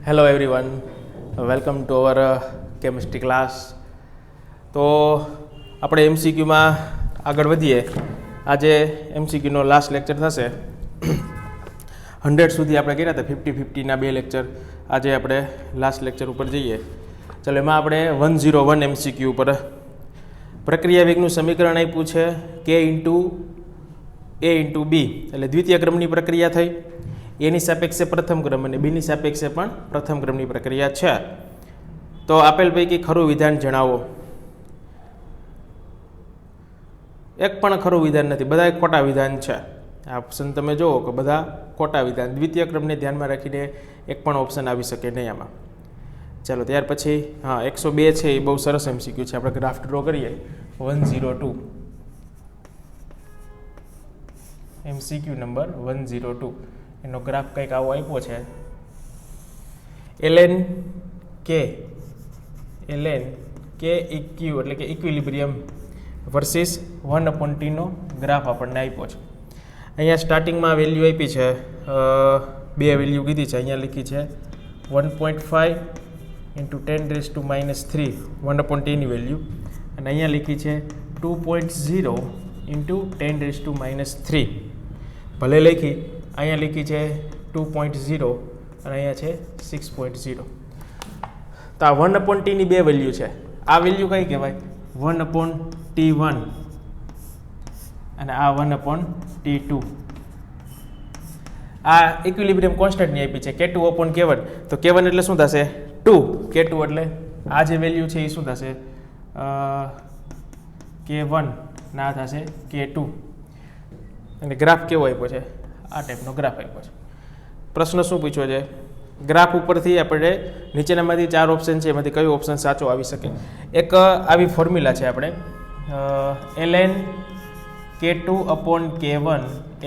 Hello everyone, welcome to our chemistry class. તો આપણે એમસીક્યુમાં આગળ વધીએ. આજે એમસીક્યુનો લાસ્ટ લેક્ચર થશે. 100 સુધી આપણે કર્યા હતા, 50-50ના 2 લેક્ચર. આજે આપણે લાસ્ટ લેક્ચર ઉપર જઈએ. ચાલો, એમાં આપણે 101 એમસીક્યુ ઉપર પ્રક્રિયા વેગનું સમીકરણ આપ્યું છે કે ઇન્ટુ એ ઇન્ટુ બી, એટલે દ્વિતીય ક્રમની પ્રક્રિયા થઈ. એની સાપેક્ષે પ્રથમ ક્રમ અને બીની સાપેક્ષે પણ પ્રથમ ક્રમની પ્રક્રિયા છે. તો આપેલ પૈકી ખરું વિધાન જણાવો. એક પણ ખરું વિધાન નથી, બધા ખોટા વિધાન છે. આ ઓપ્શન તમે જુઓ કે બધા ખોટા વિધાન, દ્વિતીય ક્રમને ધ્યાનમાં રાખીને એક પણ ઓપ્શન આવી શકે નહીં આમાં. ચાલો, ત્યાર પછી 102 છે, એ બહુ સરસ એમસીક્યુ છે. આપણે ગ્રાફ ડ્રો કરીએ. 102 એમસીક્યુ નંબર 102. એનો ગ્રાફ કંઈક આવો આપ્યો છે. એલએન કે ઇક્યુ એટલે કે ઇક્વિલિબ્રિયમ વર્સિસ 1/t નો ગ્રાફ આપણને આપ્યો છે. અહીંયા સ્ટાર્ટિંગમાં વેલ્યુ આપી છે, બે વેલ્યુ કીધી છે. અહીંયા લખી છે 1.5 × 10⁻³ 1/t ની વેલ્યુ, અને અહીંયા લખી છે 2.0 × 10⁻³ ભલે લખી. અહીંયા લખી છે 2.0 અને અહીંયા છે 6.0. તો આ 1/t ની બે વેલ્યુ છે. આ વેલ્યુ કઈ કહેવાય? 1/t1 અને આ 1/t2. આ ઇક્વિલિબ્રિયમ કોન્સ્ટન્ટની આપી છે K2/K1. તો K1 એટલે શું થશે? 2. K2 એટલે આ જે વેલ્યુ છે એ શું થશે? K1 ના થશે K2. અને ગ્રાફ કેવો આપ્યો છે? આ ટાઈપનો ગ્રાફ આપ્યો છે. પ્રશ્ન શું પૂછ્યો છે? ગ્રાફ ઉપરથી આપણે નીચેનામાંથી 4 ઓપ્શન છે, એમાંથી કયો ઓપ્શન સાચો આવી શકે? એક આવી ફોર્મ્યુલા છે આપણે, ln K2/K1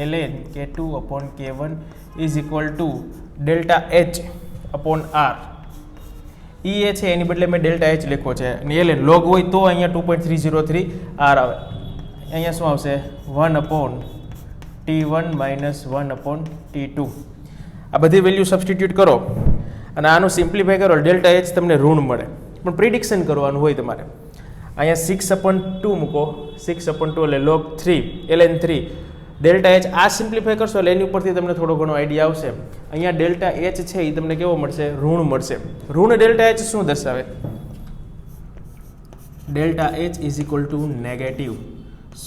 ln K2/K1 is equal two ΔH/R. એ છે, એની બદલે મેં ΔH લખ્યો છે, અને ln લોગ હોય તો અહીંયા 2.303 R આવે. અહીંયા શું આવશે? 1/T1 - 1/T2. આ બધી વેલ્યુ સબસ્ટિટ્યુટ કરો અને આનું સિમ્પ્લિફાય કરો, ΔH તમને ઋણ મળે. પણ પ્રિડિક્શન કરવાનું હોય તમારે. અહીંયા 6/2 મૂકો, 6/2 એટલે log 3 ln 3 ΔH. આ સિમ્પ્લિફાય કરશો એટલે એની ઉપરથી તમને થોડો ઘણો આઈડિયા આવશે. અહીંયા ΔH છે એ તમને કેવો મળશે? ઋણ મળશે. ઋણ ΔH શું દર્શાવે? ΔH is equal two negative.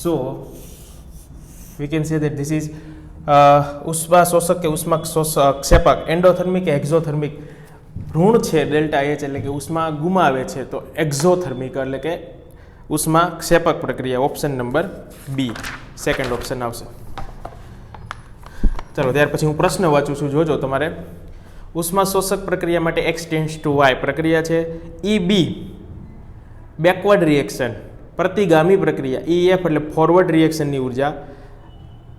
So we can say that this is ઉષ્મા શોષક કે ઉષ્મા ક્ષેપક, એન્ડોથર્મિક કે એક્ઝોથર્મિક. ઋણ છે ΔH એટલે કે ઉષ્મા ગુમાવે છે, તો એક્ઝોથર્મિક એટલે કે ઉષ્મા ક્ષેપક પ્રક્રિયા. Option number B, second option આવશે. ચાલો, ત્યાર પછી હું પ્રશ્ન વાંચું છું, જોજો તમારે. ઉષ્મા શોષક પ્રક્રિયા માટે X ટેન્ડ્સ ટુ Y પ્રક્રિયા છે. EB બેકવર્ડ રિએક્શન, પ્રતિગામી પ્રક્રિયા. EF એટલે ફોરવર્ડ રિએક્શનની ઉર્જા,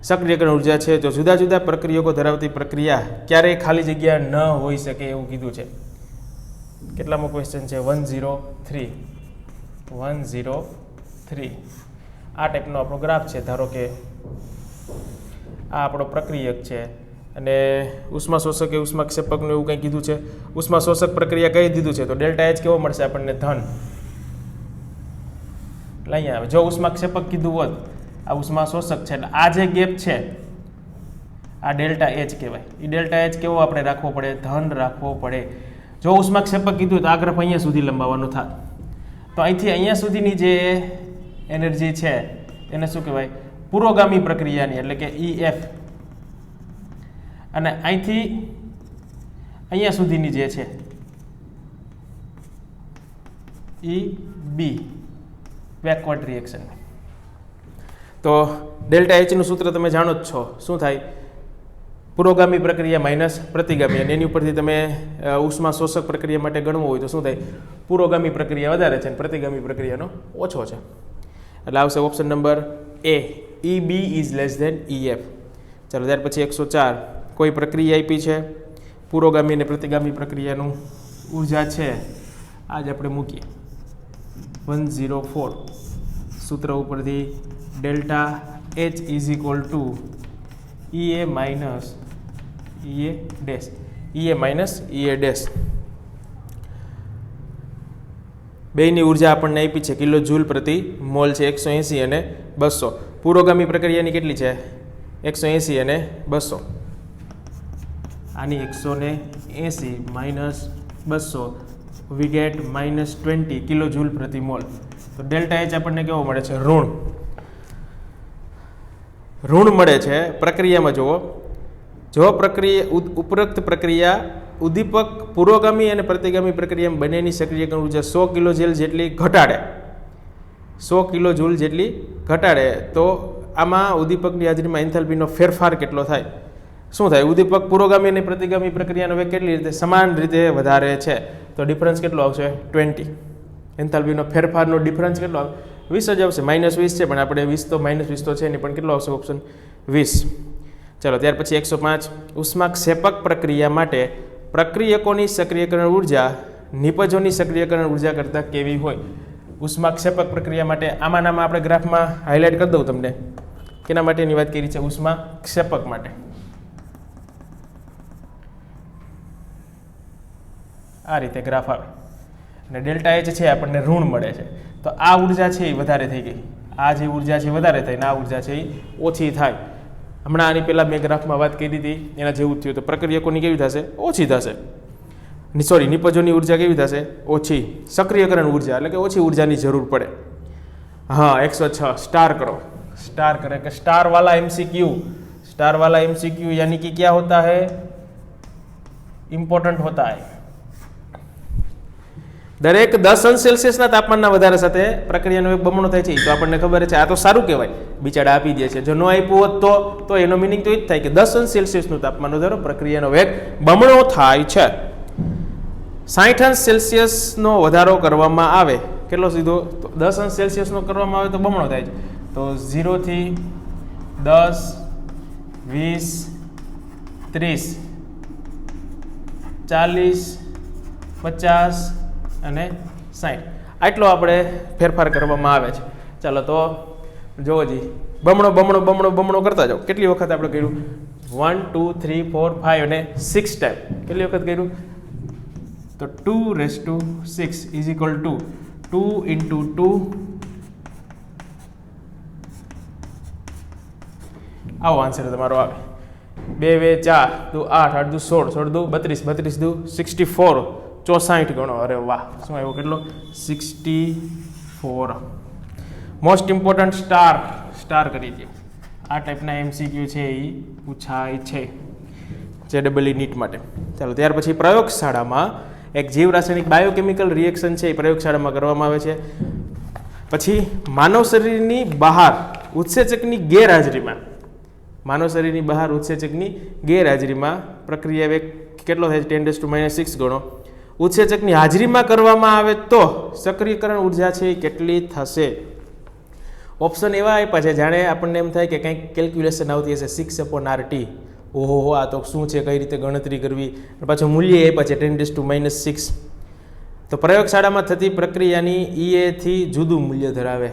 સક્રિયકરણ ઉર્જા છે. જો જુદા જુદા પ્રક્રિયકો ધરાવતી પ્રક્રિયા ક્યારેય ખાલી જગ્યા ન હોઈ શકે એવું કીધું છે. કેટલામો ક્વેશ્ચન છે? 103. આ ટાઈપનો આપણો ગ્રાફ છે. ધારો કે આ આપણો પ્રક્રિયક છે અને ઉષ્મા શોષક કે ઉષ્મા ક્ષેપકનું એવું કંઈ કીધું છે. ઉષ્મા શોષક પ્રક્રિયા કહી દીધું છે, તો ΔH કેવો મળશે આપણને? ધન. એટલે અહીંયા આવે. જો ઉષ્મા ક્ષેપક કીધું હોત, આ ઉષ્મા શોષક છે, એટલે આ જે ગેપ છે આ ΔH કહેવાય. એ ΔH કેવો આપણે રાખવો પડે? ધન રાખવો પડે. જો ઉષ્મા ક્ષેપક કીધું તો આ ગ્રાફ અહીંયા સુધી લંબાવવાનું થાય. તો અહીંથી અહીંયા સુધીની જે એનર્જી છે એને શું કહેવાય? પુરોગામી પ્રક્રિયાની, એટલે કે EF. અને અહીંથી અહીંયા સુધીની જે છે EB, બેકવર્ડ રિએક્શન. તો ΔH નું સૂત્ર તમે જાણો જ છો. શું થાય? પુરોગામી પ્રક્રિયા માઇનસ પ્રતિગામી. અને એની ઉપરથી તમે ઉષ્મા શોષક પ્રક્રિયા માટે ગણવું હોય તો શું થાય? પુરોગામી પ્રક્રિયા વધારે છે અને પ્રતિગામી પ્રક્રિયાનો ઓછો છે. એટલે આવશે option number A, EB is less than EF. ચાલો, ત્યાર પછી 104. કોઈ પ્રક્રિયા આપી છે, પુરોગામી અને પ્રતિગામી પ્રક્રિયાનું ઉર્જા છે, આજ આપણે મૂકીએ. 104 સૂત્ર ઉપરથી ΔH is equal to EA minus EA dash. E A minus E A dash. બેયની ઉર્જા આપણને આપી છે કિલો જૂલ પ્રતિ મોલ છે 180 અને 200. પુરોગામી પ્રક્રિયાની કેટલી છે 180 અને 200. આની 180 minus 200 we get minus 20 kilo joule પ્રતિ મોલ. તો ડેલ્ટા એચ આપણને કેવો મળે છે ઋણ મળે છે. પ્રક્રિયામાં જુઓ, જો ઉપરોક્ત પ્રક્રિયા ઉદ્દીપક પૂર્વગામી અને પ્રતિગામી પ્રક્રિયામાં બંનેની સક્રિયકરણ ઉર્જા 100 કિલો જૂલ જેટલી ઘટાડે 100 કિલો જૂલ જેટલી ઘટાડે તો આમાં ઉદ્દીપકની હાજરીમાં એન્થાલ્પીનો ફેરફાર કેટલો થાય? શું થાય? ઉદ્દીપક પૂર્વગામી અને પ્રતિગામી પ્રક્રિયાનો વેગ કેટલી રીતે સમાન રીતે વધારે છે તો ડિફરન્સ કેટલો આવશે 20. એન્થાલ્પીનો ફેરફારનો ડિફરન્સ કેટલો આવે? 20 જ આવશે. -20 છે પણ આપણે 20 તો -20 તો છે નહીં, પણ કેટલો આવશે ઓપ્શન 20. ચાલો ત્યાર પછી 105 ઉષ્માક્ષેપક પ્રક્રિયા માટે પ્રક્રિયકોની સક્રિયકરણ ઉર્જા નિપજોની સક્રિયકરણ ઉર્જા કરતાં કેવી હોય? ઉષ્માક્ષેપક પ્રક્રિયા માટે આમાંનામાં આપણે ગ્રાફમાં હાઇલાઇટ કરી દઉં તમને કેના માટેની વાત કરી છે. ઉષ્માક્ષેપક માટે આ રીતે ગ્રાફ આવે અને ડેલ્ટા એચ છે આપણને ઋણ મળે છે. તો આ ઉર્જા છે એ વધારે થઈ ગઈ, આ જે ઉર્જા છે વધારે થઈ ને આ ઉર્જા છે એ ઓછી થાય. હમણાં આની પહેલાં મેં ગ્રાફમાં વાત કરી હતી એના જેવું થયું. તો પ્રક્રિયકોની કેવી થશે? ઓછી થશે. સોરી, નિપજોની ઉર્જા કેવી થશે? ઓછી. સક્રિયકરણ ઉર્જા એટલે કે ઓછી ઉર્જાની જરૂર પડે. हाँ 106 स्टार करो. स्टार करें कि स्टार वाला एमसीक्यू, स्टार वाला एमसीक्यू यानी कि क्या होता है? इम्पोर्टન્ટ होता है. દરેક 10 અંશ સેલ્સિયસના તાપમાનના વધારા સાથે પ્રક્રિયાનો વેગ બમણો થાય છે. તો આપણને ખબર છે, આ તો સારું કહેવાય, બિચારા આપી દે છે. જો ન આપ્યું હોત તો એનો મિનિંગ તો એ જ થાય કે 10 અંશ સેલ્સિયસનું તાપમાન વધારો પ્રક્રિયાનો વેગ બમણો થાય છે. 60 અંશ સેલ્સિયસનો વધારો કરવામાં આવે, કેટલો સીધો? તો 10 અંશ સેલ્સિયસનો કરવામાં આવે તો બમણો થાય છે. તો 0 થી 10, 20, 30, 40, 50 અને 60 આટલો આપણે ફેરફાર કરવામાં આવે છે. ચાલો તો જોવો જી, બમણો બમણો બમણો બમણો કરતા જાઓ. કેટલી વખત આપણે કર્યું? 1, 2, 3, 4, 5 અને 6 ટાઈમ. કેટલી વખત કર્યું? તો 2⁶ ઇઝ ઇક્વલ ટુ 2 × 2. આવો આન્સર તમારો આવે. 2 × 4 = 8, 8 × 16, 16 × 32, 32 × 64, 64 ગણો. અરે વાહ, શું આવ્યો? કેટલો? 64. મોસ્ટ ઇમ્પોર્ટન્ટ સ્ટાર કરી દો. આ ટાઈપના એમસીક્યુ છે એ પૂછાય છે JEE નીટ માટે. ચાલો ત્યાર પછી પ્રયોગશાળામાં એક જીવ રાસાયણિક બાયોકેમિકલ રિએક્શન છે એ પ્રયોગશાળામાં કરવામાં આવે છે. પછી માનવ શરીરની બહાર ઉત્સેચકની ગેરહાજરીમાં, માનવ શરીરની બહાર ઉત્સેચકની ગેરહાજરીમાં પ્રક્રિયા વેગ કેટલો થાય છે? 10⁻⁶ ગણો. ઉત્સેચકની હાજરીમાં કરવામાં આવે તો સક્રિયકરણ ઉર્જા છે એ કેટલી થશે? ઓપ્શન એવા આપ્યા છે જાણે આપણને એમ થાય કે કંઈક કેલ્ક્યુલેશન આવતી હશે 6/RT. ઓહો, આ તો શું છે, કઈ રીતે ગણતરી કરવી? પાછું મૂલ્ય આપ્યા છે 10⁻⁶. તો પ્રયોગશાળામાં થતી પ્રક્રિયાની EA થી જુદું મૂલ્ય ધરાવે.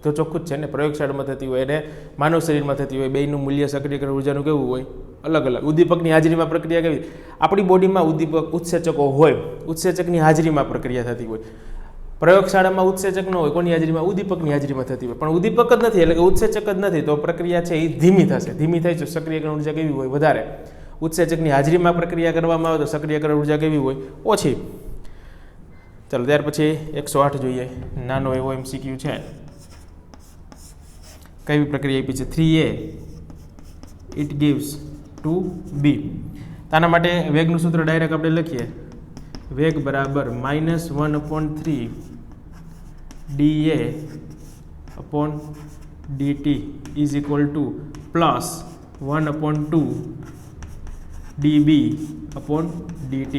તો ચોખ્ખું જ છે ને, પ્રયોગશાળામાં થતી હોય અને માનવ શરીરમાં થતી હોય, બેયનું મૂલ્ય સક્રિયકરણ ઉર્જાનું કેવું હોય? અલગ અલગ. ઉદ્દીપકની હાજરીમાં પ્રક્રિયા કેવી? આપણી બોડીમાં ઉદ્દીપક ઉત્સેચકો હોય, ઉત્સેચકની હાજરીમાં પ્રક્રિયા થતી હોય. પ્રયોગશાળામાં ઉત્સેચક ન હોય, કોની હાજરીમાં? ઉદ્દીપકની હાજરીમાં થતી હોય. પણ ઉદ્દીપક જ નથી એટલે કે ઉત્સેચક જ નથી, તો પ્રક્રિયા છે એ ધીમી થશે. ધીમી થાય તો સક્રિયકરણ ઉર્જા કેવી હોય? વધારે. ઉત્સેચકની હાજરીમાં પ્રક્રિયા કરવામાં આવે તો સક્રિયકરણ ઉર્જા કેવી હોય? ઓછી. ચાલો ત્યાર પછી 108 જોઈએ. નાનો એવો એમસીક્યુ છે. કઈ પ્રક્રિયા આપી છે? 3A it gives 2B. આના માટે વેગનું સૂત્ર ડાયરેક્ટ આપણે લખીએ. વેગ બરાબર -1/3 dA/dt is equal two +1/2 dB/dt.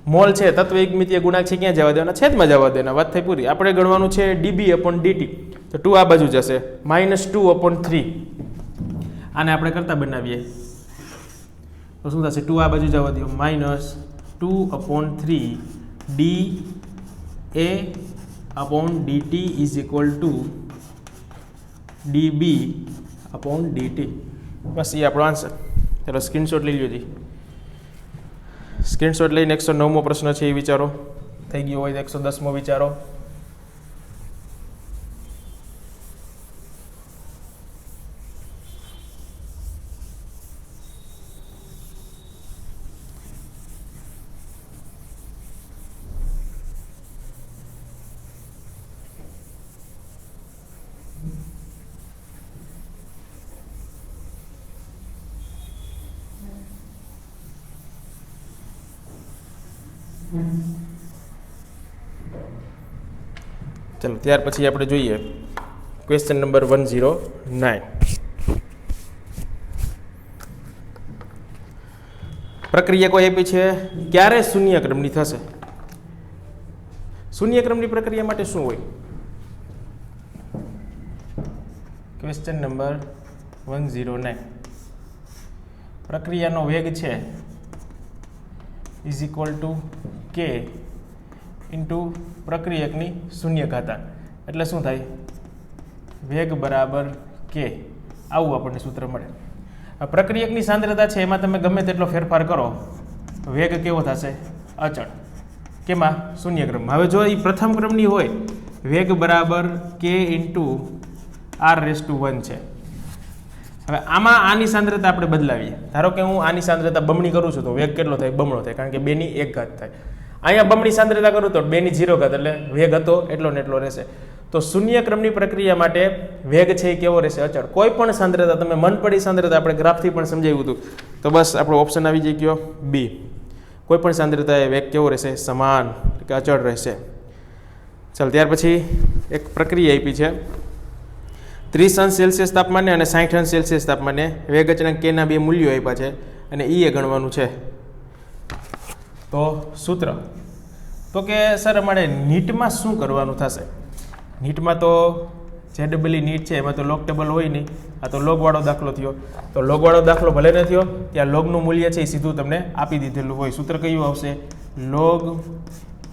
Mall છે, તત્વ એકમિતીય ગુણાંક છે, ક્યાં જવા દેવાના? છેદમાં જવા દેવાના. વાત થઈ પૂરી. આપણે ગણવાનું છે dB/dt. તો 2 આ બાજુ જશે, -2/3. આને આપણે કરતા બનાવીએ તો શું થશે? 2 આ બાજુ જવા દો, -2/3 dA/dt is equal two dB/dt. બસ એ આપણો આન્સર. ચાલો સ્ક્રીનશોટ લઈ લો જી. સ્ક્રીનશોટ લઈને 109મો પ્રશ્ન છે એ વિચારો. થઈ ગયો હોય તો 110મો વિચારો. ચલો ત્યાર પછી આપણે જોઈએ ક્વેશ્ચન નંબર 109. પ્રક્રિયા કોઈ આપી છે, ક્યારે શૂન્ય ક્રમની થશે? શૂન્ય ક્રમની પ્રક્રિયા માટે શું હોય? Question number 109. પ્રક્રિયાનો વેગ છે is equal two k into પ્રક્રિયકની શૂન્ય ઘાતાંક. એટલે શું થાય? વેગ બરાબર કે. આવું આપણને સૂત્ર મળે. આ પ્રક્રિયકની સાંદ્રતા છે એમાં તમે ગમે તેટલો ફેરફાર કરો, વેગ કેવો થશે? અચળ. કેમાં? શૂન્ય ક્રમમાં. હવે જો એ પ્રથમ ક્રમની હોય, વેગ બરાબર કે ઇન્ટુ r⁻1 છે. હવે આમાં આની સાંદ્રતા આપણે બદલાવીએ. ધારો કે હું આની સાંદ્રતા બમણી કરું છું તો વેગ કેટલો થાય? બમણો થાય, કારણ કે 2 ની 1 ઘાત થાય. અહીંયા બમણી સાંદ્રતા કરું તો 2 ની 0 ઘાત, એટલે વેગ હતો એટલો ને એટલો રહેશે. તો શૂન્ય ક્રમની પ્રક્રિયા માટે વેગ છે એ કેવો રહેશે? અચળ. કોઈ પણ સાંદ્રતા, તમે મન પડી સાંદ્રતા આપણે ગ્રાફથી પણ સમજાવ્યું હતું, તો બસ આપણો ઓપ્શન આવી જઈ ગયો બી. કોઈ પણ સાંદ્રતા એ વેગ કેવો રહેશે? સમાન, કે અચળ રહેશે. ચાલ ત્યાર પછી એક પ્રક્રિયા આપી છે 30°C તાપમાને અને 60°C તાપમાને. વેગ અચળાંક કેના 2 મૂલ્યો આપ્યા છે અને એ ગણવાનું છે. તો સૂત્ર તો કે સર અમારે નીટમાં શું કરવાનું થશે? નીટમાં તો જેડબલી નીટ છે એમાં તો લોગ ટેબલ હોય નહીં. આ તો લોગવાળો દાખલો થયો. તો લોગવાળો દાખલો ભલે ન થયો, ત્યાં લોગનું મૂલ્ય છે એ સીધું તમને આપી દીધેલું હોય. સૂત્ર કયું આવશે? Log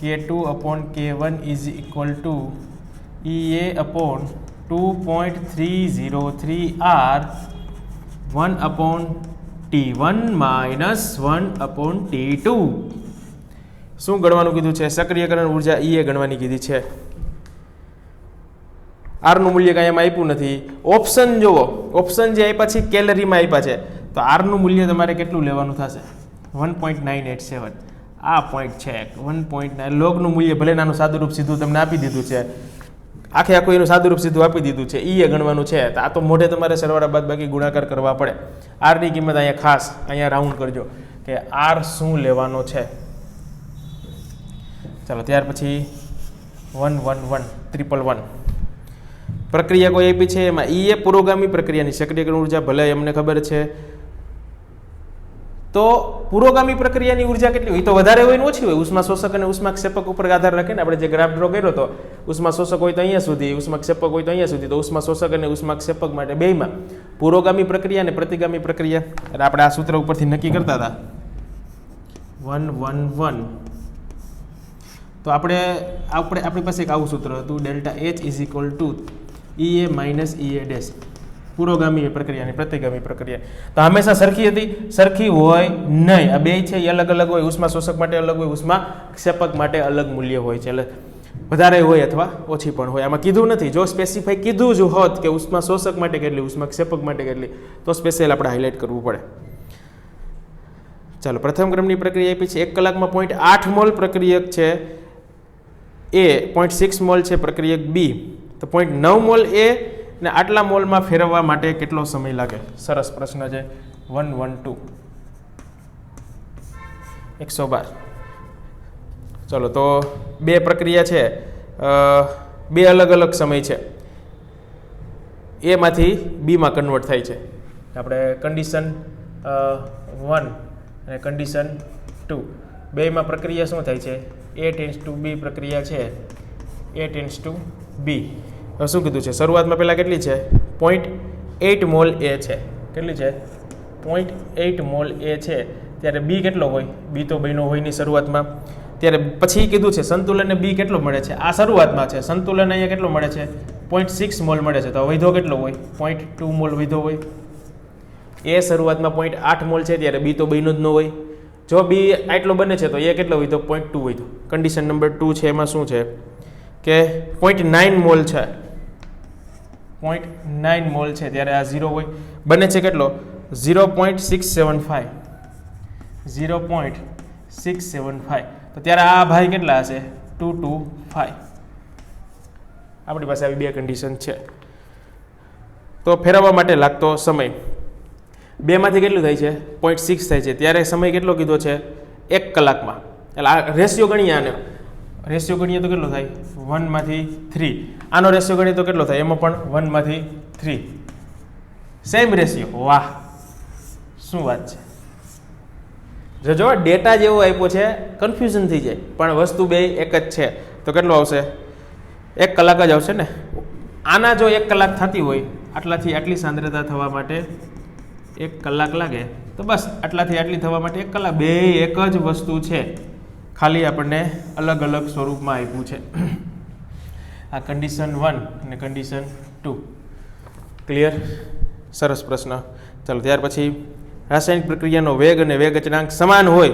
K2/K1 is equal two EA/2.303R 1/T1 minus 1/T2. શું ગણવાનું કીધું છે? સક્રિયકરણ ઉર્જા એ ગણવાની કીધી છે. આરનું મૂલ્ય કાંઈ એમાં આપ્યું નથી. ઓપ્શન જુઓ, ઓપ્શન જે આપ્યા છે કેલરીમાં આપ્યા છે, તો આરનું મૂલ્ય તમારે કેટલું લેવાનું થશે? 1.987. આ પોઈન્ટ છે 1.9. લોગનું મૂલ્ય ભલે નાનું સાદુરૂપ સીધું તમને આપી દીધું છે, આખે આખું એનું સાદુરૂપ સીધું આપી દીધું છે. એ ગણવાનું છે. તો આ તો મોઢે તમારે સરવાળા બાદ બાકી ગુણાકાર કરવા પડે. આરની કિંમત અહીંયા ખાસ અહીંયા રાઉન્ડ કરજો કે આર શું લેવાનો છે. ચાલો ત્યાર પછી 111 પ્રક્રિયા કોઈ આપી છે, એમાં એ પુરોગામી પ્રક્રિયાની સક્રિયકરણ ઉર્જા ભલે અમને ખબર છે. તો પુરોગામી પ્રક્રિયાની ઉર્જા કેટલી હોય? તો વધારે હોય ને ઓછી હોય? ઉષ્મા શોષક અને ઉષ્માક્ષેપક ઉપર આધાર રાખીને આપણે જે ગ્રાફ ડ્રો કર્યો હતો, ઉષ્મા શોષક હોય તો અહીંયા સુધી, ઉષ્માક્ષેપક હોય તો અહીંયા સુધી. તો ઉષ્મા શોષક અને ઉષ્માક્ષેપક માટે બેયમાં પુરોગામી પ્રક્રિયા અને પ્રતિગામી પ્રક્રિયા, એટલે આપણે આ સૂત્ર ઉપરથી નક્કી કરતા હતા 111. તો આપણી પાસે એક આવું સૂત્ર હતું, delta H is equal to EA minus EA'. પુરોગામી પ્રક્રિયાની પ્રતિગામી પ્રક્રિયા તો હંમેશા સરખી હતી? સરખી હોય નહીં. આ બે છે એ અલગ અલગ હોય. ઉષ્મા શોષક માટે અલગ હોય, ઉષ્મા ક્ષેપક માટે અલગ મૂલ્ય હોય છે. એટલે વધારે હોય અથવા ઓછી પણ હોય. આમાં કીધું નથી. જો સ્પેસિફાઈ કીધું જ હોત કે ઉષ્મા શોષક માટે કેટલી, ઉષ્મા ક્ષેપક માટે કેટલી, તો સ્પેશિયલ આપણે હાઇલાઇટ કરવું પડે. ચાલો પ્રથમ ક્રમની પ્રક્રિયા આપી છે. 1 કલાકમાં 0.8 મોલ પ્રક્રિયક છે એ, 0.6 મોલ છે પ્રક્રિયક બી. તો 0.9 મોલ એ ને આટલા મોલમાં ફેરવવા માટે કેટલો સમય લાગે? સરસ પ્રશ્ન છે. 112 112. ચલો તો બે પ્રક્રિયા છે, બે અલગ અલગ સમય છે. એમાંથી બીમાં કન્વર્ટ થાય છે. આપણે કન્ડિશન 1 અને કન્ડિશન 2 બેમાં પ્રક્રિયા શું થાય છે? A ટેન્ડ્સ ટુ B પ્રક્રિયા છે, A ટેન્ડ્સ ટુ B. હવે શું કીધું છે? શરૂઆતમાં પહેલાં કેટલી છે? 0.8 મોલ એ છે. કેટલી છે? 0.8 મોલ એ છે. ત્યારે બી કેટલો હોય? બી તો બન્યો હોય નહીં શરૂઆતમાં. ત્યારે પછી કીધું છે સંતુલનને બી કેટલો મળે છે? આ શરૂઆતમાં છે. સંતુલન અહીંયા કેટલો મળે છે? 0.6 મોલ મળે છે. તો વૈધો કેટલો હોય? 0.2 મોલ વૈધો હોય. એ શરૂઆતમાં 0.8 મોલ છે, ત્યારે બી તો બન્યો જ ન હોય. જો બી આટલો બને છે તો એ કેટલો હોય તો 0.2 હોય તો કન્ડિશન નંબર 2 છે એમાં શું છે કે 0.9 મોલ છે 0.9 મોલ છે ત્યારે આ 0 હોય બને છે કેટલો 0.675 0.675 તો ત્યારે આ ભાઈ કેટલા હશે 225 આપણી પાસે આવી બે કન્ડિશન છે તો ફેરવવા માટે લાગતો સમય બેમાંથી કેટલું થાય છે 0.6 થાય છે ત્યારે સમય કેટલો કીધો છે 1 કલાકમાં એટલે આ રેશિયો ગણીએ આને રેશિયો ગણીએ તો કેટલો થાય 1 માંથી 3 આનો રેશિયો ગણીએ તો કેટલો થાય એમાં પણ 1 માંથી 3 સેમ રેશિયો વાહ શું વાત છે જો ડેટા જેવો આપ્યો છે કન્ફ્યુઝન થઈ જાય પણ વસ્તુ બે એક જ છે તો કેટલો આવશે 1 કલાક જ આવશે ને આના જો 1 કલાક થતી હોય આટલાથી આટલી સાંદ્રતા થવા માટે 1 કલાક લાગે તો બસ આટલાથી આટલી થવા માટે 1 કલાક બે એક જ વસ્તુ છે ખાલી આપણને અલગ અલગ સ્વરૂપમાં આપ્યું છે આ કન્ડિશન 1 અને કન્ડિશન 2 ક્લિયર સરસ પ્રશ્ન ચાલો ત્યાર પછી રાસાયણિક પ્રક્રિયાનો વેગ અને વેગ અચળાંક સમાન હોય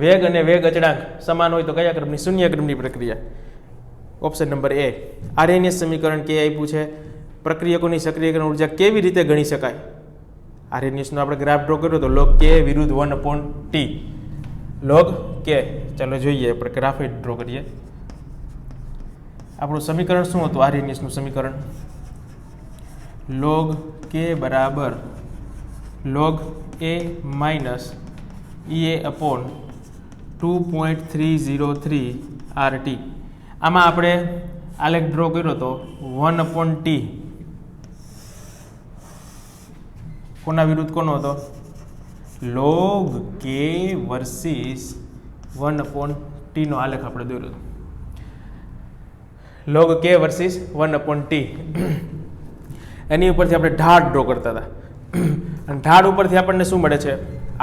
વેગ અને વેગ અચળાંક સમાન હોય તો કયા ક્રમની શૂન્ય ક્રમની પ્રક્રિયા ઓપ્શન નંબર એ આરએનએસ સમીકરણ કે આપ્યું છે પ્રક્રિયકોની સક્રિયકરણ ઉર્જા કેવી રીતે ગણી શકાય આરએનએસનો આપણે ગ્રાફ ડ્રો કર્યો તો log k વિરુદ્ધ 1/t log k ચાલો જોઈએ આપણે ગ્રાફ ડ્રો કરીએ આપણું સમીકરણ શું હતું આરએનએસનું સમીકરણ log k બરાબર log a minus ea upon 2.303 RT આમાં આપણે આલેખ ડ્રો કર્યો તો 1/t કોના વિરુદ્ધ કોનો હતો log k વર્સિસ 1/t નો આલેખ આપણે દોર્યો log k વર્સિસ 1/t એની ઉપરથી આપણે ઢાળ ડ્રો કરતા હતા અને ઢાળ ઉપરથી આપણને શું મળે છે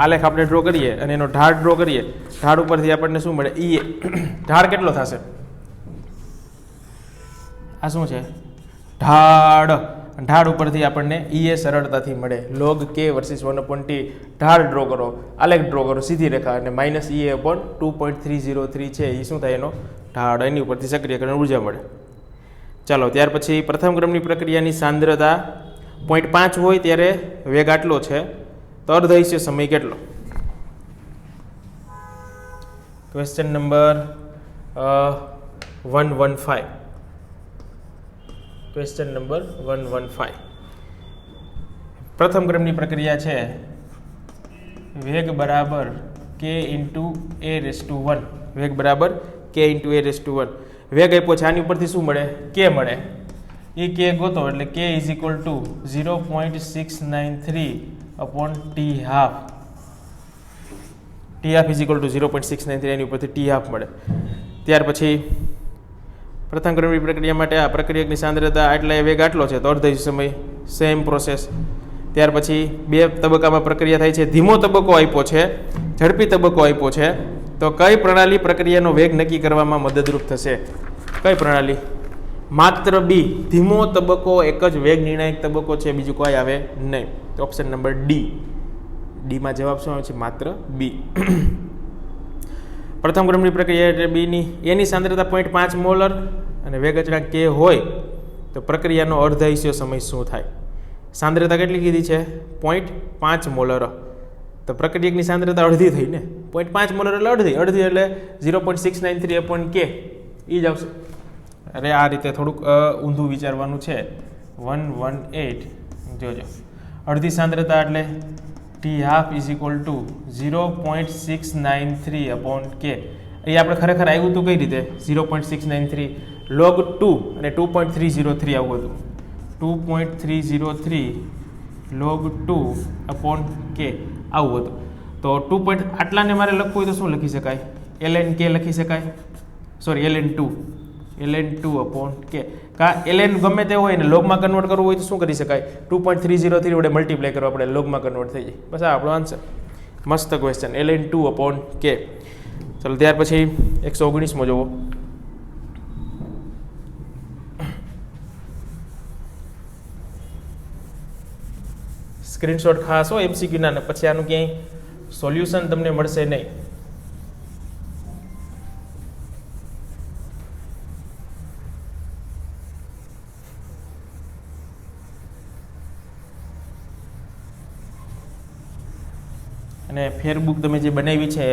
આલેખ આપણે ડ્રો કરીએ અને એનો ઢાળ ડ્રો કરીએ ઢાળ ઉપરથી આપણને શું મળે ઈ ઢાળ કેટલો થશે આ શું છે ઢાળ ઢાળ ઉપરથી આપણને ઈ સરળતાથી મળે log k વર્સિસ 1/t ઢાળ ડ્રો કરો આલેખ ડ્રો કરો સીધી રેખા અને માઇનસ ઈ અપોન 2.303 છે એ શું થાય એનો ઢાળ એની ઉપરથી સક્રિયકરણ ઉર્જા મળે ચાલો ત્યાર પછી પ્રથમ ક્રમની પ્રક્રિયાની સાંદ્રતા 0.5 હોય ત્યારે વેગ આટલો છે તો અર્ધઆયુષ્ય સમય કેટલો ક્વેશ્ચન નંબર 115 ક્વેશ્ચન નંબર 115 પ્રથમ ક્રમની પ્રક્રિયા છે વેગ બરાબર k × a⁻1 વેગ બરાબર k × a⁻1 વેગ આપ્યો છે આની ઉપરથી શું મળે k મળે એ k ગોતો એટલે k = 0.693/t half t half = 0.693 એની ઉપરથી t હાફ મળે ત્યાર પછી પ્રથમ ક્રમની પ્રક્રિયા માટે આ પ્રક્રિયકની સાંદ્રતા એટલે વેગ આટલો છે તો અર્ધઆયુષ્ય સમય સેમ પ્રોસેસ ત્યાર પછી બે તબક્કામાં પ્રક્રિયા થાય છે ધીમો તબક્કો આપ્યો છે ઝડપી તબક્કો આપ્યો છે તો કઈ પ્રણાલી પ્રક્રિયાનો વેગ નક્કી કરવામાં મદદરૂપ થશે કઈ પ્રણાલી માત્ર બી ધીમો તબક્કો એક જ વેગ નિર્ણાયક તબક્કો છે બીજું કોઈ આવે નહીં તો ઓપ્શન નંબર ડીમાં જવાબ શું આવે છે માત્ર બી પ્રથમ ક્રમની પ્રક્રિયા એટલે બીની એની સાંદ્રતા 0.5 મોલર અને વેગ અચળાંક k હોય તો પ્રક્રિયાનો અર્ધઆયુષ્ય સમય શું થાય સાંદ્રતા કેટલી કીધી છે 0.5 મોલર તો પ્રક્રિયકની સાંદ્રતા અડધી થઈ ને 0.5 મોલર એટલે અડધી એટલે 0.693/k એ જ આવશે અરે આ રીતે થોડુંક ઊંધું વિચારવાનું છે 118 જોજો અડધી સાંદ્રતા એટલે t half = 0.693/k એ આપણે ખરેખર આવ્યું હતું કઈ રીતે 0.693 log 2 અને 2.303 આવ્યું હતું 2.303 log 2/k આવું હતું તો 2. આટલાને મારે લખવું હોય તો શું લખી શકાય ln k લખી શકાય સોરી ln2/k કા ln ગમે તે હોય ને લોગમાં કન્વર્ટ કરવું હોય તો શું કરી શકાય 2.303 વડે મલ્ટીપ્લાય કરવા આપણે લોગમાં કન્વર્ટ થઈ જાય બસ આ આપણો આન્સર મસ્ત ક્વેશ્ચન ln2/k ચાલો ત્યાર પછી 119મો જોવો સ્ક્રીનશોટ ખાસ હોય MCQ ના પછી આનું ક્યાંય સોલ્યુશન તમને મળશે નહીં. અને ફેરબુક તમે જે બનાવી છે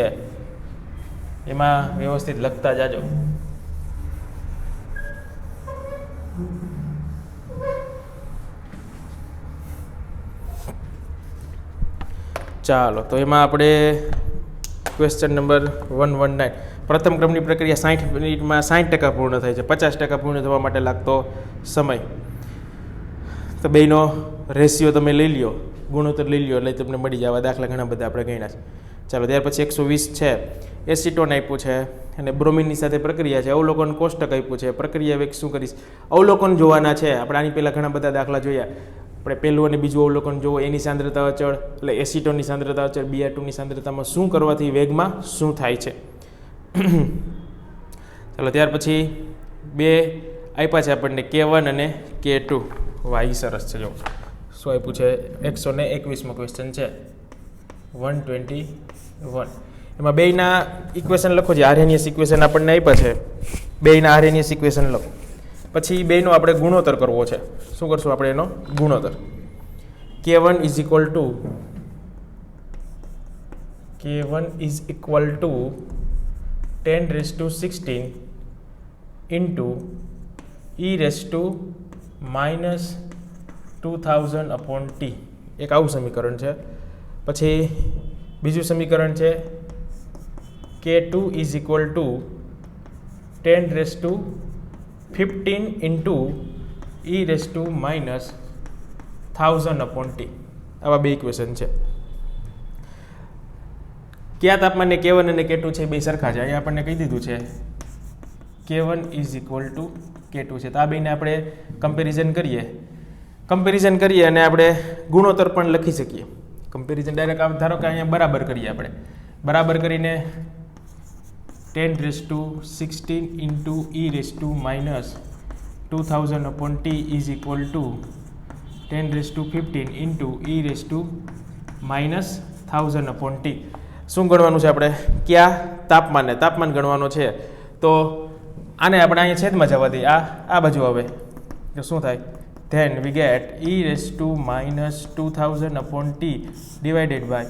એમાં વ્યવસ્થિત લખતા જાજો. ચાલો, તો એમાં આપણે ક્વેશ્ચન નંબર 119, પ્રથમ ક્રમની પ્રક્રિયા 60 મિનિટમાં 60% પૂર્ણ થાય છે. 50% પૂર્ણ થવા માટે લાગતો સમય. તો બેનો રેશિયો તમે લઈ લ્યો, ગુણોત્તર લઈ લ્યો એટલે તમને મળી જાય. દાખલા ઘણા બધા આપણે ગણ્યા છે. ચાલો, ત્યાર પછી 120 છે. એસિટોન આપ્યું છે અને બ્રોમિનની સાથે પ્રક્રિયા છે. અવલોકન કોષ્ટક આપ્યું છે. પ્રક્રિયા વેગ શું કરીશ? અવલોકન જોવાના છે. આપણે આની પહેલાં ઘણા બધા દાખલા જોયા. આપણે પહેલું અને બીજું અવલોકન જોવો. એની સાંદ્રતા અચળ એટલે એસિટોનની સાંદ્રતા અચળ, Br2ની સાંદ્રતામાં શું કરવાથી વેગમાં શું થાય છે. ચાલો, ત્યાર પછી બે આપ્યા છે આપણને K1 અને K2. વાહ, સરસ છે. જો શું આપ્યું છે? 121મો ક્વેશ્ચન છે, 121. એમાં બેયના ઇક્વેશન લખો. જે આરએનએસ ઇક્વેશન આપણને આપ્યા છે, બેયના આરએનએસ ઇક્વેશન લખો. પછી બેયનો આપણે ગુણોત્તર કરવો છે. શું કરશું આપણે એનો ગુણોત્તર? K1 is equal two 10⁻16 into e⁻2000/t. એક આવું સમીકરણ છે. પછી બીજું સમીકરણ છે K2 is equal two 10⁻15 into e⁻1000/t. આવા બે ઇક્વેશન છે. કયા તાપમાને K1 અને K2 છે બે સરખા છે. અહીંયા આપણને કહી દીધું છે K1 is equal two K2 છે. તો આ બેને આપણે કમ્પેરિઝન કરીએ અને આપણે ગુણોત્તર પણ લખી શકીએ. કમ્પેરિઝન ડાયરેક્ટ ધારો કે અહીંયા બરાબર કરીએ. આપણે બરાબર કરીને 10⁻16 into e⁻2000/t is equal two 10⁻15 into e⁻1000/t. શું ગણવાનું છે આપણે? કયા તાપમાન ગણવાનો છે. તો આને આપણે અહીંયા છેદમાં જવા દઈએ. આ બાજુ આવે તો શું થાય? Then we get e⁻2000/t divided by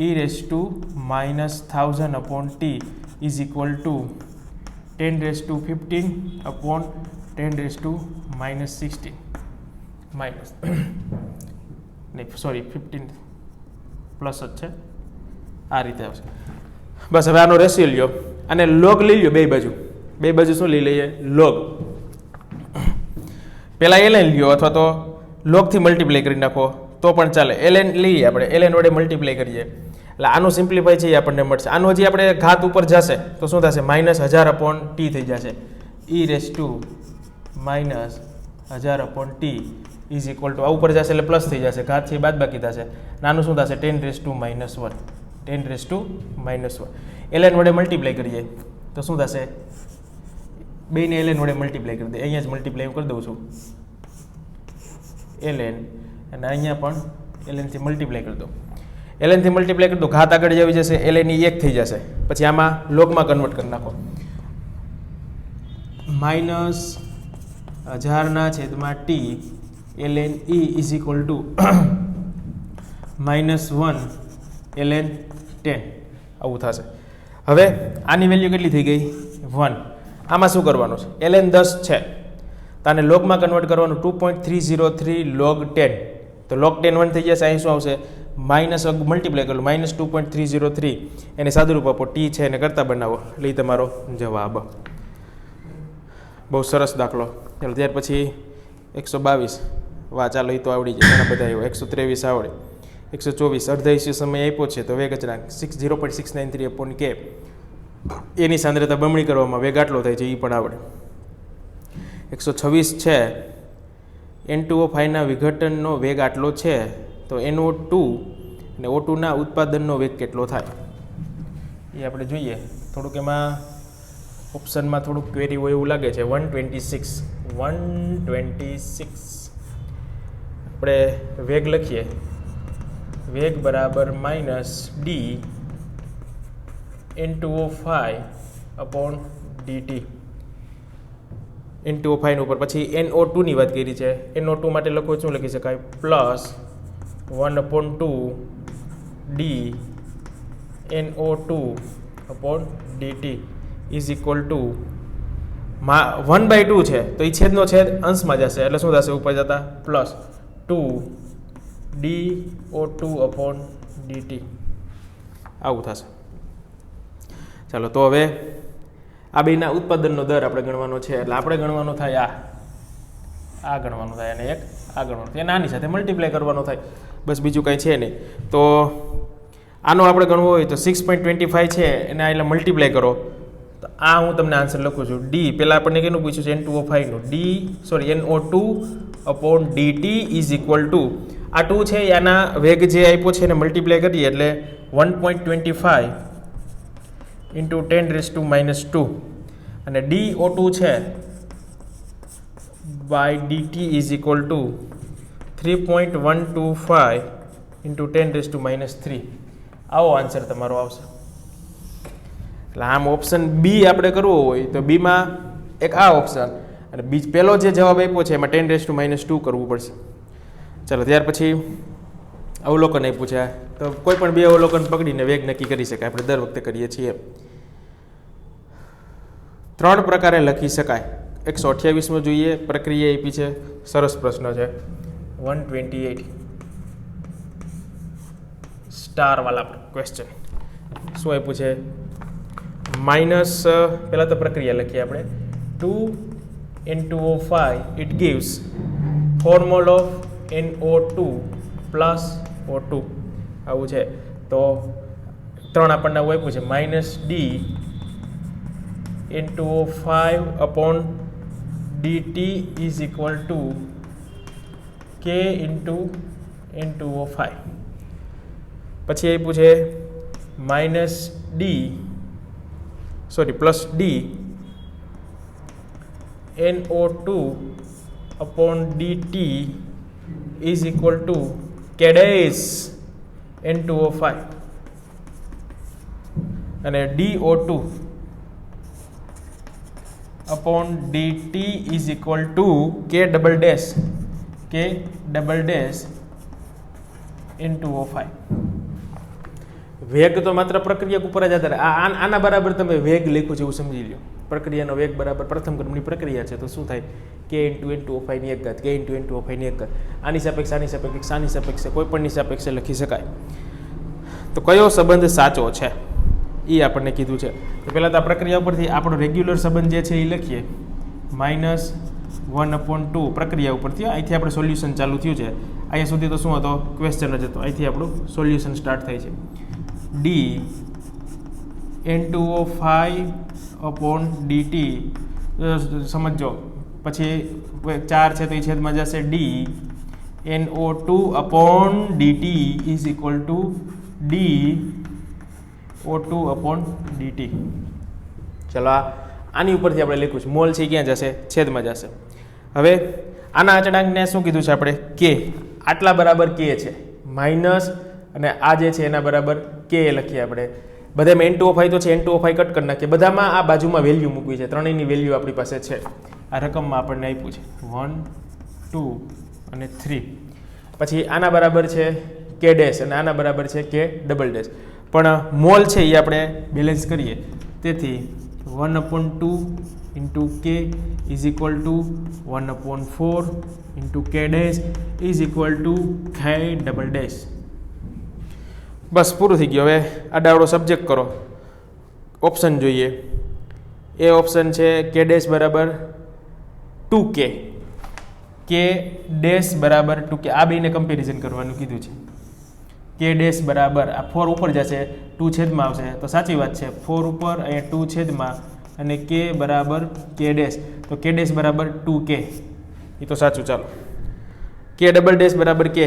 e⁻1000/t is equal to 10⁻15/10⁻16 minus sorry 15 plus જ છે. આ રીતે આવશે. બસ હવે આનો રેશિયો લ્યો અને લોગ લઈ લ્યો. બે બાજુ શું લઈ લઈએ? લોગ. પહેલાં ln લ્યો અથવા તો લોગથી મલ્ટીપ્લાય કરી નાખો તો પણ ચાલે. ln લઈએ આપણે, ln વડે મલ્ટીપ્લાય કરીએ એટલે આનું સિમ્પ્લિફાય છે એ આપણને મળશે. આનું હજી આપણે ઘાત ઉપર જશે તો શું થશે? -1000/t થઈ જશે. e⁻1000/t ઇઝ ઇક્વલ ટુ આ ઉપર જશે એટલે પ્લસ થઈ જશે, ઘાત છે બાદ બાકી થશે. નાનું શું થશે? 10⁻1. 10⁻1 ln વડે મલ્ટીપ્લાય કરીએ તો શું થશે? બેને ln વડે મલ્ટીપ્લાય કરી દે. અહીંયા જ મલ્ટીપ્લાય કરી દઉં છું ln, અને અહીંયા પણ ln થી મલ્ટીપ્લાય કરી દો. ln થી મલ્ટીપ્લાય કરી દો, ઘાત આગળ આવી જશે, ln એ 1 થઈ જશે. પછી આમાં લોગમાં કન્વર્ટ કરી નાખો. -1000/t ln e is equal two -1 ln 10 આવું થશે. હવે આની વેલ્યુ કેટલી થઈ ગઈ? 1. આમાં શું કરવાનું છે? ln 10 છે તો આને લોગમાં કન્વર્ટ કરવાનું. 2.303 log 10 તો log 10 1 થઈ જશે. અહીં શું આવશે? માઇનસ મલ્ટીપ્લાય કરેલું -2.303 એને સાદુરૂપ આપો, ટી છે એને કરતા બનાવો એટલે તમારો જવાબ. બહુ સરસ દાખલો. ચાલો, ત્યાર પછી 122. વાહ, ચાલો, એ તો આવડી જાય. ઘણા બધા આવ્યો. 123 આવડે. 124 અર્ધઆયુષ્ય સમય આપ્યો છે તો વેગ અચળાંક 0.693/k એની સાંદ્રતા બમણી કરવામાં વેગ આટલો થાય છે એ પણ આવડે. 126 છે N2O5ના વિઘટનનો વેગ આટલો છે તો NO2 અને O2ના ઉત્પાદનનો વેગ કેટલો થાય એ આપણે જોઈએ. થોડુંક એમાં ઓપ્શનમાં થોડુંક ક્વેરી હોય એવું લાગે છે. 126 આપણે વેગ લખીએ. વેગ બરાબર -d N2O5/dt N2O5 ઉપર પછી NO2 ની વાત કરી છે. NO2 માટે શું લખી શકાય +1/2 D NO2/dt is equal two 1/2 છે તો એ છેદનો છેદ અંશમાં જશે એટલે શું થશે ઉપર જતા +2 DO2/dt આવું થશે. ચાલો તો હવે આ બેના ઉત્પાદનનો દર આપણે ગણવાનો છે એટલે આપણે ગણવાનો થાય આ ગણવાનું થાય અને એક આ ગણવાનું થાય આની સાથે મલ્ટીપ્લાય કરવાનો થાય બસ બીજું કંઈ છે નહીં. તો આનો આપણે ગણવો હોય તો 6.25 છે એને એટલે મલ્ટીપ્લાય કરો તો આ હું તમને આન્સર લખું છું D પહેલાં આપણને કેનું પૂછ્યું છે N2O5નું NO2/dt ઇઝ ઇક્વલ ટુ આ 2 છે એના વેગ જે આપ્યો છે એને મલ્ટીપ્લાય કરીએ એટલે 1.25 × 10⁻² અને DO2 છે /dt ઇઝ ઇક્વલ ટુ 3.125 × 10⁻³ આવો આન્સર તમારો આવશે. એટલે આમ ઓપ્શન બી આપણે કરવો હોય તો બીમાં એક આ ઓપ્શન અને પહેલો જે જવાબ આપ્યો છે એમાં 10⁻² કરવું પડશે. ચાલો ત્યાર પછી અવલોકન આપ્યું છે તો કોઈ પણ બે અવલોકન પકડીને વેગ નક્કી કરી શકાય આપણે દર વખતે કરીએ છીએ. 3 પ્રકારે લખી શકાય. 128માં જોઈએ પ્રક્રિયા આપી છે સરસ પ્રશ્ન છે 128 સ્ટાર વાળા ક્વેશ્ચન શું આપ્યું છે માઇનસ પહેલાં તો પ્રક્રિયા લખીએ આપણે 2 N2O5 it gives ફોર્મોલ of NO2 + O2 આવું છે તો 3 આપણને આવું આપ્યું છે -D N2O5/dt is equal to K × N2O5 પછી આપ્યું છે +D NO2/dt is equal to K N2O5 અને DO2/dt is equal to K N2O5. વેગ તો માત્ર પ્રક્રિયા ઉપર જ આધાર આના બરાબર તમે વેગ લખ્યું છે એવું સમજી લો. પ્રક્રિયાનો વેગ બરાબર પ્રથમ ક્રમની પ્રક્રિયા છે તો શું થાય K × N2O5 ની એક ઘાત K × N2O5 ની એક ઘાત આની સાપેક્ષે કોઈ પણની સાપેક્ષે લખી શકાય. તો કયો સંબંધ સાચો છે એ આપણને કીધું છે. તો પહેલાં તો આ પ્રક્રિયા ઉપરથી આપણો રેગ્યુલર સંબંધ જે છે એ લખીએ -1/2 પ્રક્રિયા ઉપરથી અહીંથી આપણે સોલ્યુશન ચાલુ થયું છે અહીંયા સુધી તો શું હતો ક્વેશ્ચન જ હતો અહીંથી આપણું સોલ્યુશન સ્ટાર્ટ થાય છે D N2O5/dt સમજો પછી 4 છે તો એ છેદમાં જશે D NO2/dt is equal two D O2/dt. ચલો આની ઉપરથી આપણે લખ્યું છે મોલ છે ક્યાં જશે છેદમાં જશે. હવે આના અચળાંકને શું કીધું છે આપણે K આટલા બરાબર K છે માઇનસ અને આ જે છે એના બરાબર K લખીએ આપણે બધામાં N2O5 તો છે N2O5 કટ કરી નાખીએ બધામાં આ બાજુમાં વેલ્યુ મૂકવી છે ત્રણેયની વેલ્યુ આપણી પાસે છે આ રકમમાં આપણને આપ્યું છે 1 2 અને 3 પછી આના બરાબર છે K ડેશ અને આના બરાબર છે K ડબલ ડેશ પણ મોલ છે એ આપણે બેલેન્સ કરીએ તેથી 1/2 × K is equal to 1/4 × K dash is equal to K double dash. બસ પૂરું થઈ ગયું. હવે આ ડાવડો સબ્જેક્ટ કરો ઓપ્શન જોઈએ એ ઓપ્શન છે K ડેશ બરાબર 2K K ડેશ બરાબર 2K આ બેને કમ્પેરિઝન કરવાનું કીધું છે. K ડેશ બરાબર આ 4 ઉપર જશે 2 છેદમાં આવશે તો સાચી વાત છે 4 ઉપર અહીંયા 2 છેદમાં અને K બરાબર K ડેશ તો K ડેશ બરાબર 2K એ તો સાચું. ચાલો K ડબલ ડેશ બરાબર K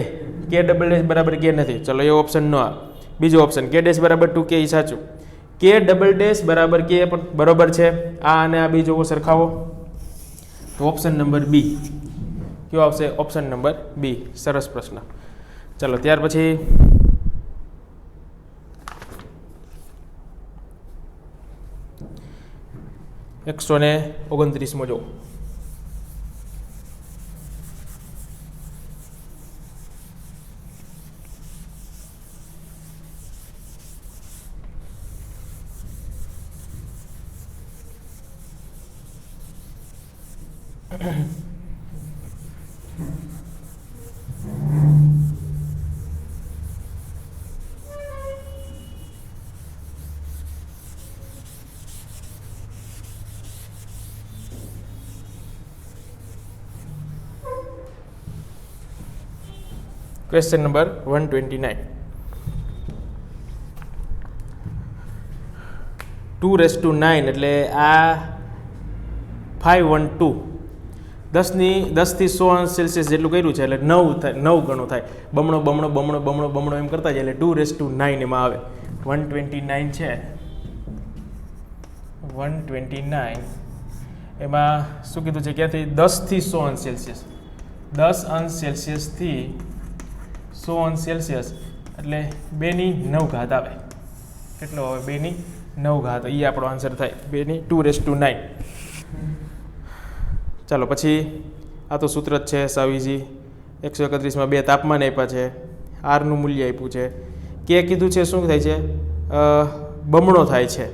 ડબલ ડેશ બરાબર K નથી ચલો એ ઓપ્શન ન આવે. બીજો ઓપ્શન K ડેશ બરાબર 2K એ સાચું. K ડબલ ડેશ બરાબર K પણ બરાબર છે આ અને આ બી જોવો સરખાવો તો ઓપ્શન નંબર બી કયો આવશે ઓપ્શન નંબર બી. સરસ પ્રશ્ન. ચાલો, ત્યાર પછી 129 જો ક્વેશ્ચન નંબર 129 2⁹ એટલે આ 512 10 થી 100 અંશ સેલ્સિયસ જેટલું કર્યું છે એટલે 9 ગણો થાય બમણો એમ કરતા જાય એટલે 2⁹ એમાં આવે 129 છે 129 એમાં શું કીધું છે ક્યાંથી 10 થી 100 અંશ સેલ્સિયસ 10 અંશ સેલ્સિયસથી 100 અંશ સેલ્સિયસ એટલે 2⁹ આવે કેટલો આવે 2⁹ એ આપણો આન્સર થાય 2⁹ ચાલો પછી આ તો સૂત્ર જ છે સાવ ઇઝી 131માં 2 તાપમાન આપ્યા છે આરનું મૂલ્ય આપ્યું છે કે કીધું છે શું થાય છે બમણો થાય છે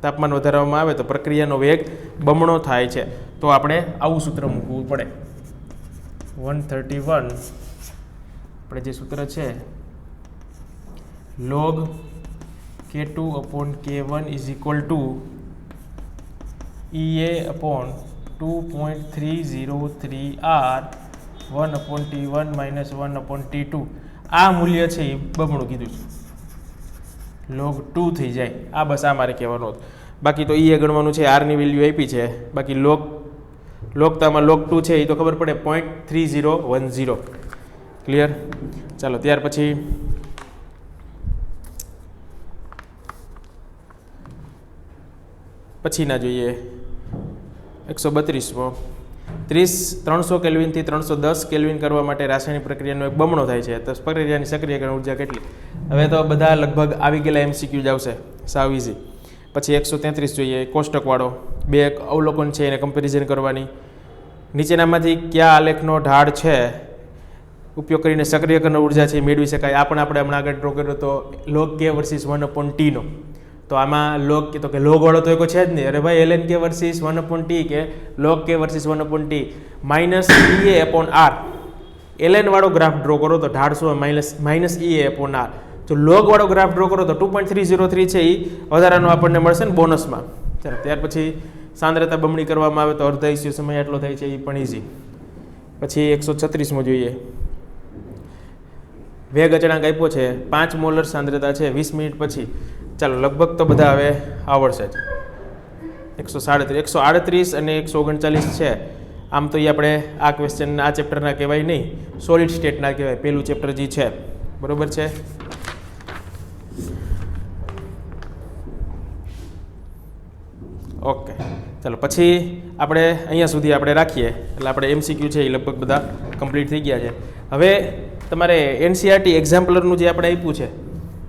તાપમાન વધારવામાં આવે તો પ્રક્રિયાનો વેગ બમણો થાય છે તો આપણે આવું સૂત્ર મૂકવું પડે 131 આપણે જે સૂત્ર છે log K2/K1 = EA/2.303 R 1/T1 - 1/T2 આ મૂલ્ય છે એ બમણું કીધું છે log 2 થઈ જાય આ બસ આ મારે કહેવાનું હતું બાકી તો EA ગણવાનું છે R ની વેલ્યુ આપી છે બાકી log તો આમાં log 2 છે એ તો ખબર પડે 0.3010 ક્લિયર ચાલો ત્યાર પછી પછીના જોઈએ 132માં 300 કેલ્વિનથી 310 કેલ્વિન કરવા માટે રાસાયણિક પ્રક્રિયાનો એક બમણો થાય છે તો પ્રક્રિયાની સક્રિયકરણ ઉર્જા કેટલી હવે તો બધા લગભગ આવી ગયેલા MCQ જ આવશે સાવ ઇઝી પછી 133 જોઈએ કોષ્ટકવાળો બે અવલોકન છે એને કમ્પેરિઝન કરવાની નીચેનામાંથી કયા આલેખનો ઢાળ છે ઉપયોગ કરીને સક્રિયકરણ ઉર્જા છે મેળવી શકાય આ પણ આપણે હમણાં આગળ ડ્રો કર્યો તો log K વર્સિસ 1/T નો તો આમાં log તો કે log વાળો તો એક છે જ નહીં અરે ભાઈ ln K વર્સિસ 1/T કે log K versus 1/T -EA/R ln વાળો ગ્રાફ ડ્રો કરો તો ઢાળ શું -EA/R તો log વાળો ગ્રાફ ડ્રો કરો તો 2.303 છે એ વધારાનો આપણને મળશે ને બોનસમાં ચાલો ત્યાર પછી સાંદ્રતા બમણી કરવામાં આવે તો અર્ધાયુષ્ય સમય આટલો થાય છે એ પણ ઇઝી પછી 136માં જોઈએ વેગ અચળાંક આપ્યો છે 5 મોલર સાંદ્રતા છે 20 મિનિટ પછી ચાલો લગભગ તો બધા હવે આવડશે જ 138 અને 139 છે આમ તો એ આપણે આ ક્વેશ્ચન આ ચેપ્ટરના કહેવાય નહીં સોલિડ સ્ટેટના કહેવાય પહેલું ચેપ્ટર જે છે બરોબર છે ઓકે ચાલો પછી આપણે અહીંયા સુધી આપણે રાખીએ એટલે આપણે MCQ છે એ લગભગ બધા કમ્પ્લીટ થઈ ગયા છે હવે તમારે NCERT એક્ઝામ્પલરનું જે આપણે આપ્યું છે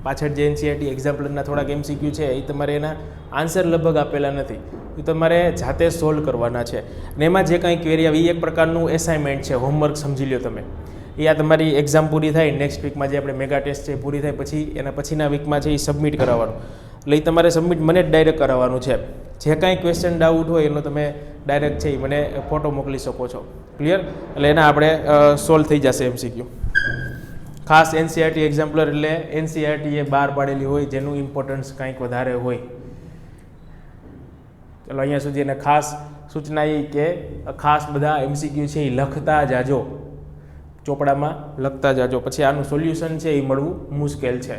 પાછળ જે NCERT એક્ઝામ્પલરના થોડાક MCQ છે એ તમારે એના આન્સર લગભગ આપેલા નથી એ તમારે જાતે સોલ્વ કરવાના છે અને એમાં જે કાંઈ ક્વેરી આવી એ એક પ્રકારનું એસાઇનમેન્ટ છે હોમવર્ક સમજી લો તમે એ આ તમારી એક્ઝામ પૂરી થાય નેક્સ્ટ વીકમાં જે આપણે મેગા ટેસ્ટ છે પૂરી થાય પછી એના પછીના વીકમાં છે એ સબમિટ કરાવવાનું એટલે એ તમારે સબમિટ મને જ ડાયરેક્ટ કરાવવાનું છે જે કાંઈ ક્વેશ્ચન ડાઉટ હોય એનો તમે ડાયરેક્ટ છે એ મને ફોટો મોકલી શકો છો ક્લિયર એટલે એના આપણે સોલ્વ થઈ જશે MCQ ખાસ NCERT એક્ઝામ્પલર એટલે NCERT એ બહાર પાડેલી હોય જેનું ઇમ્પોર્ટન્સ કંઈક વધારે હોય ચલો અહીંયા સુધી એને ખાસ સૂચના એ કે ખાસ બધા MCQ છે એ લખતા જાજો ચોપડામાં લખતા જાજો પછી આનું સોલ્યુશન છે એ મળવું મુશ્કેલ છે